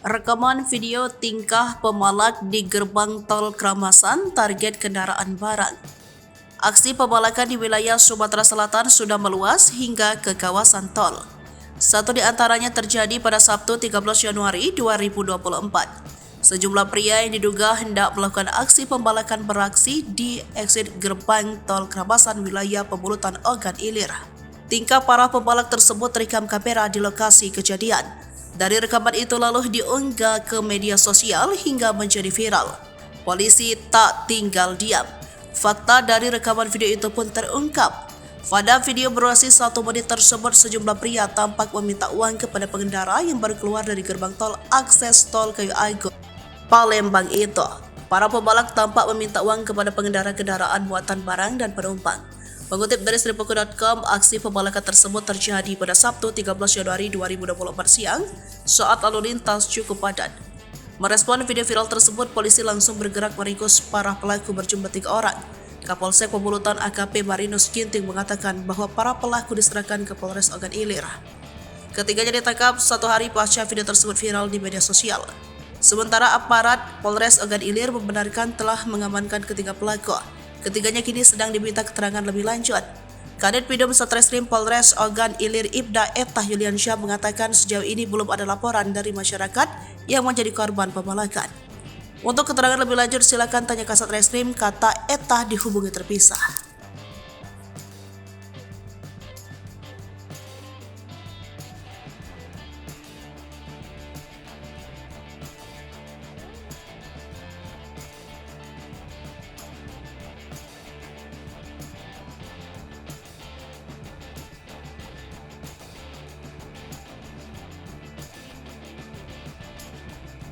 Rekaman video tingkah pemalak di gerbang tol Kramasan target kendaraan barang. Aksi pemalakan di wilayah Sumatera Selatan sudah meluas hingga ke kawasan tol. Satu di antaranya terjadi pada Sabtu 13 Januari 2024. Sejumlah pria yang diduga hendak melakukan aksi pembalakan beraksi di exit gerbang tol Kramasan wilayah Pemulutan Ogan Ilir. Tingkah para pembalak tersebut terekam kamera di lokasi kejadian. Dari rekaman itu lalu diunggah ke media sosial hingga menjadi viral. Polisi tak tinggal diam. Fakta dari rekaman video itu pun terungkap. Pada video berdurasi 1 menit tersebut, sejumlah pria tampak meminta uang kepada pengendara yang baru keluar dari gerbang tol akses tol Kayu Agung, Palembang itu. Para pembalak tampak meminta uang kepada pengendara kendaraan muatan barang dan penumpang. Mengutip dari Sripuku.com, aksi pembalakan tersebut terjadi pada Sabtu 13 Januari 2024 siang saat lalu lintas cukup padat. Merespon video viral tersebut, polisi langsung bergerak meringkus para pelaku berjumlah 3 orang. Kapolsek Pemulutan AKP Marinus Ginting mengatakan bahwa para pelaku diserahkan ke Polres Ogan Ilir. Ketiganya ditangkap 1 hari pasca video tersebut viral di media sosial. Sementara aparat Polres Ogan Ilir membenarkan telah mengamankan ketiga pelaku. Ketiganya kini sedang diminta keterangan lebih lanjut. Kadit Pidum Satreskrim Polres Ogan Ilir Ibda Etah Yuliansyah mengatakan sejauh ini belum ada laporan dari masyarakat yang menjadi korban pembalakan. Untuk keterangan lebih lanjut silakan tanya Kasat Reskrim, kata Etah dihubungi terpisah.